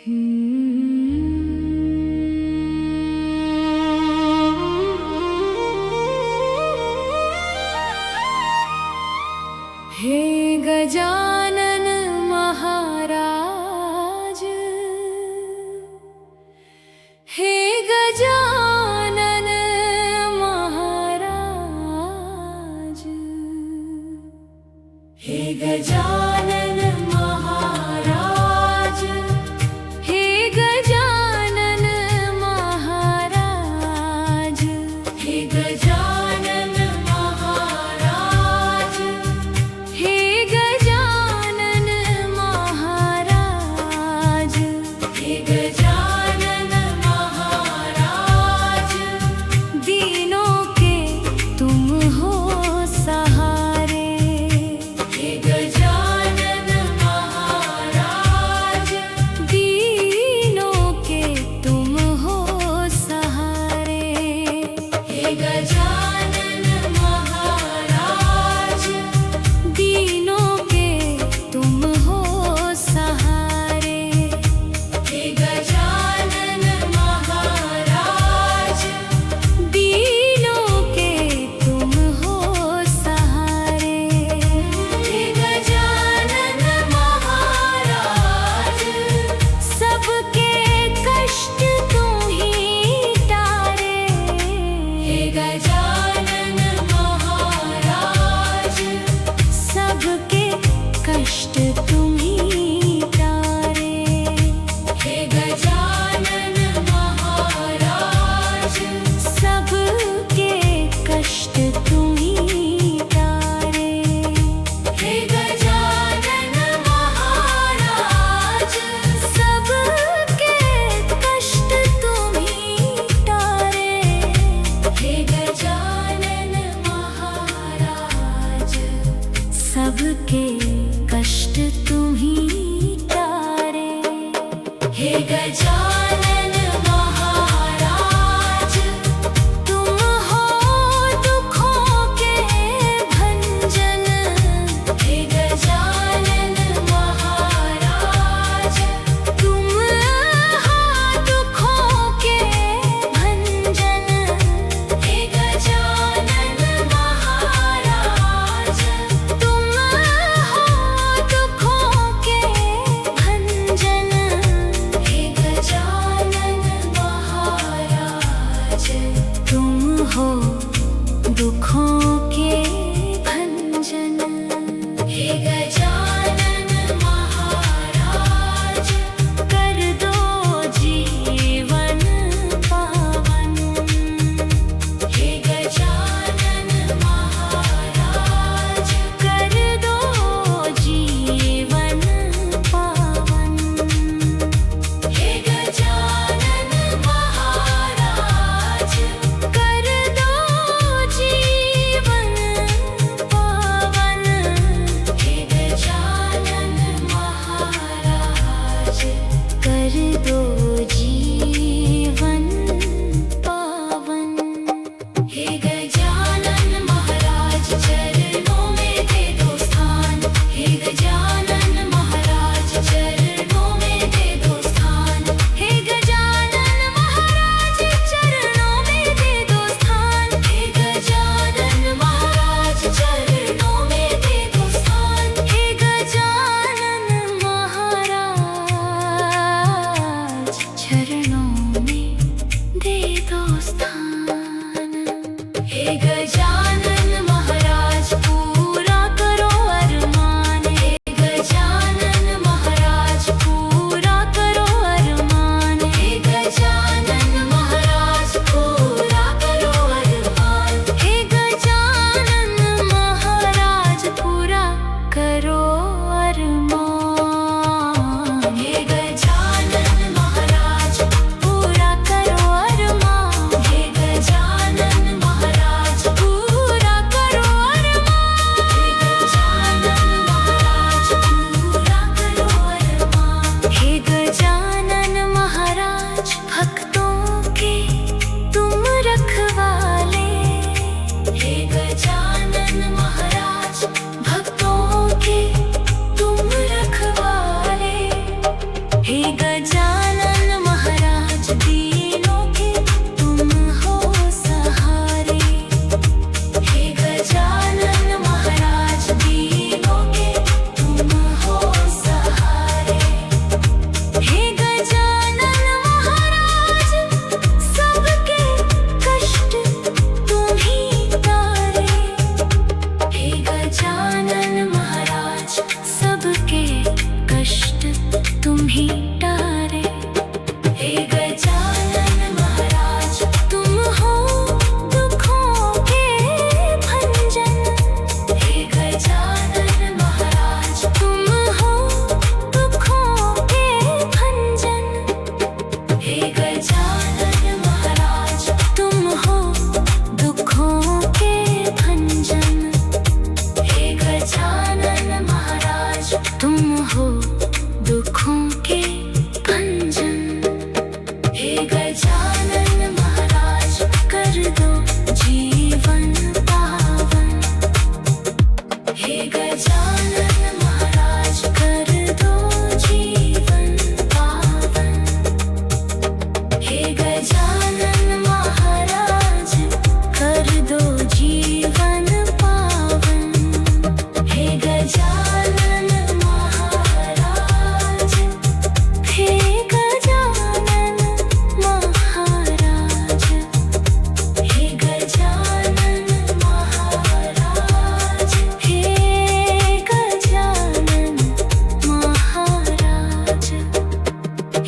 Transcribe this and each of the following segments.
हे गजानन महाराज, हे गजानन महाराज, हे गजानन महाराज, हे गजानन महाराज, हे गजानन महाराज, हे गजानन महाराज, हे गजानन महाराज, दीनों के तुम हो सहारे। हे गजानन महाराज, दीनों के तुम हो सहारे। हे गजानन महाराज, दीनों के तुम हो सहारे। हे गजानन महाराज, दीनों के तुम हो सहारे। हे गजानन महाराज, सबके कष्ट तुम ही टारे। हे गजानन महाराज, सबके कष्ट तुम ही टारे। हे गजानन महाराज, सबके कष्ट तुम ही टारे। हे गजानन महाराज, सबके कष्ट तुम ही टारे। हे गजानन महाराज, सबके कष्ट तुम ही टारे। हे गजानन महाराज, तुम हो दुखों के भंजन। हे गजानन महाराज, तुम हो दुखों के भंजन। हे गजानन महाराज, तुम हो दुखों के भंजन। हे गजानन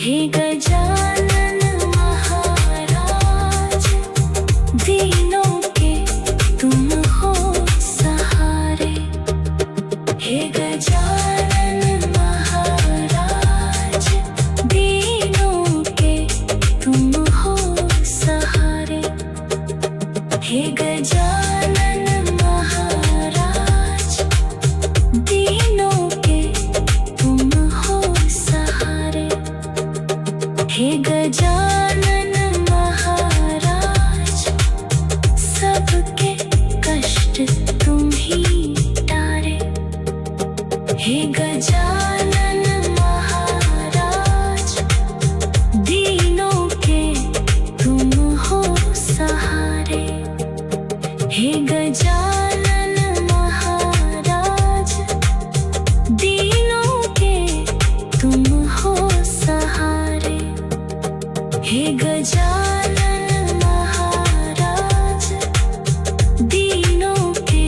हे गजानन महाराज, दीनों के तुम हो सहारे। हे गजानन महाराज, दीनों के तुम हो सहारे। हे गजानन महाराज, दीनों के तुम हो सहारे। हे गजानन महाराज, सबके कष्ट तुम ही टारे। हे गजानन महाराज, दीनों के तुम हो सहारे। हे गजानन महाराज, दीनों के तुम हो सहारे। हे गजानन महाराज, दीनों के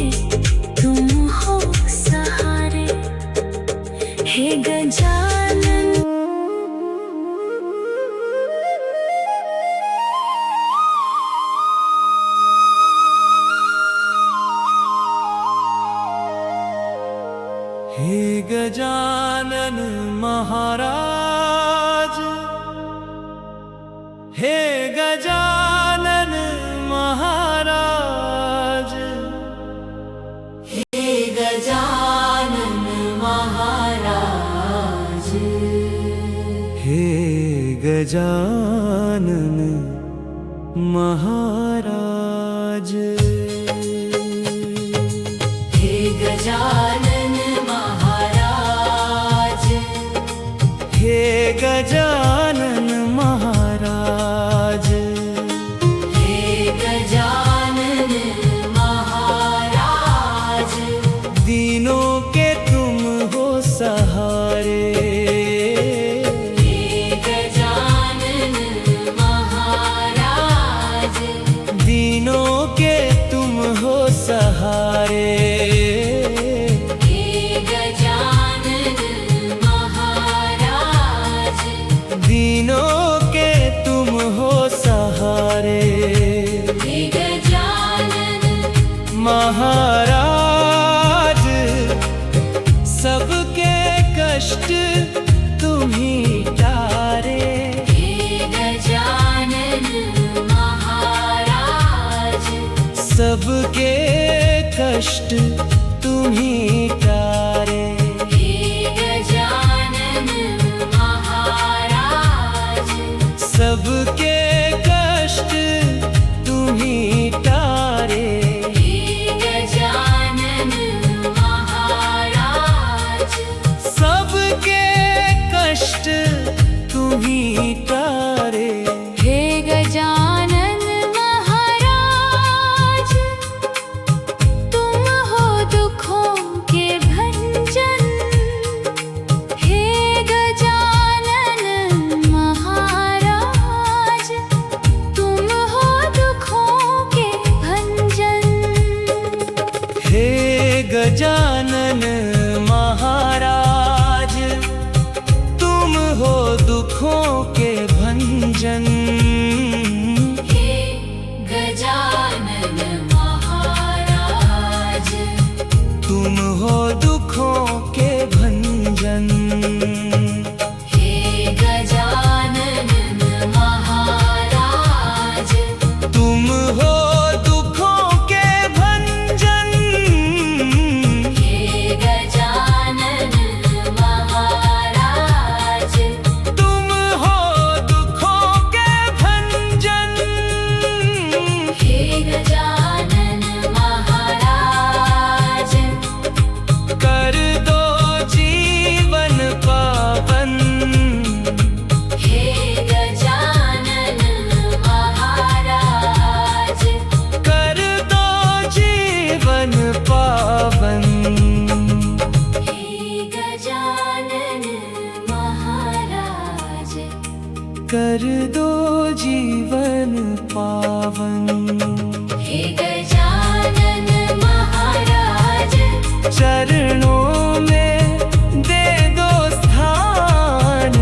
तुम हो सहारे। हे गजानन। हे गजानन महाराज, हे गजानन महाराज, हे गजानन महाराज, हे गजानन महाराज, हे गजानन महाराज, हे गजानन महाराज, हे गजानन महाराज, दीनों के तुम हो सहारे। हे गजानन महाराज, दीनों के तुम हो सहारे। हे गजानन महाराज, दीनों के तुम हो सहारे। हे गजानन महाराज, सबके कष्ट तुम ही टारे। हे गजानन महाराज, सबके कष्ट तुम ही टारे। हे गजानन महाराज, सबके कष्ट तुम ही टारे। हे गजानन महाराज, सबके कष्ट तुम ही टारे। हे गजानन महाराज, तुम हो दुखों के भंजन। हे गजानन महाराज, तुम हो दुखों के भंजन। हे गजानन महाराज, तुम हो दुखों के भंजन। हे गजानन महाराज, तुम हो दुखों के भंजन। हे गजानन महाराज, तुम हो दुखों के भंजन। हे गजानन महाराज, तुम हो दुखों के भंजन। हे गजानन महाराज, कर दो जीवन पावन। हे गजानन महाराज, कर दो जीवन पावन। हे गजानन महाराज, कर दो जीवन पावन। हे गजानन महाराज, चरणों में दे दो स्थान।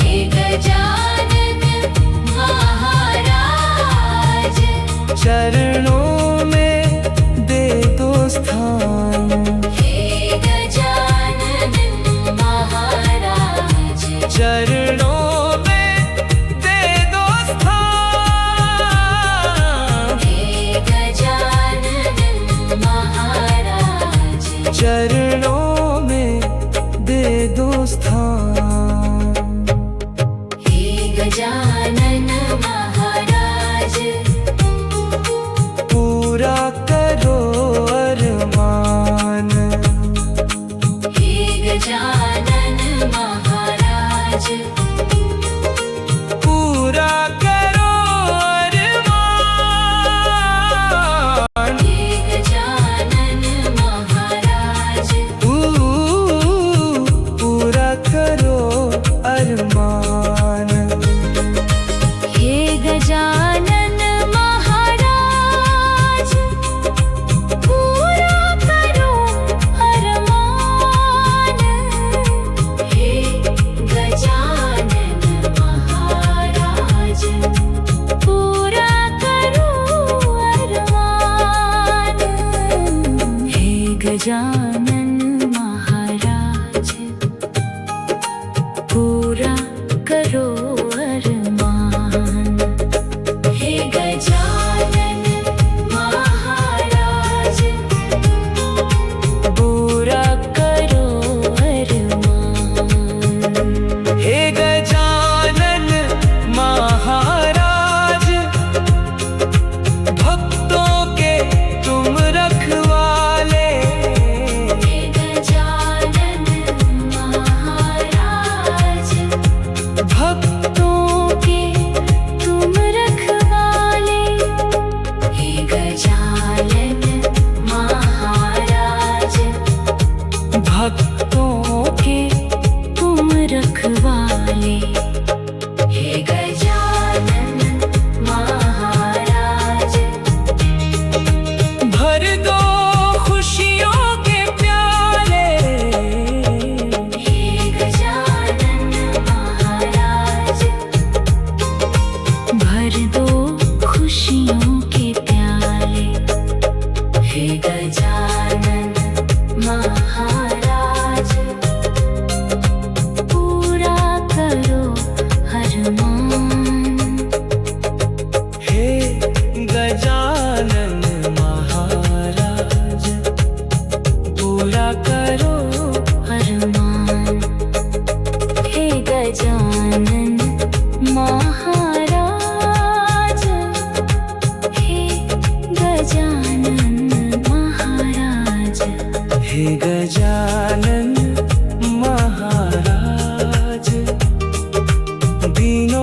हे गजानन चरणों में दे दो स्थान। हे गजानन महाराज पूरा करो अरमान। हे गजानन महाराज पूरा करो अरमान। हे गजानन महाराज पूरा करो अरमान। हे गजानन महाराज पूरा करो अरमान। हे गजानन महाराज पूरा करो अरमान। हे गजानन महाराज पूरा करो अरमान। हे गजानन महाराज पूरा करो अरमान। हे गजानन महाराज भक्तों के तुम रखवाले। हे गजानन महाराज भक्तों के तुम रखवाले। हे गजानन महाराज भक्तों के तुम रखवाले। हे गजानन महाराज भर दो खुशियों के प्याले। हे गजानन महाराज भर दो खुशियों के प्याले। हे गजानन महाराज पूरा करो अरमान। हे गजानन महाराज पूरा करो अरमान। हे गजानन महाराज हे गजानन महाराज हे गजानन महाराज दीनों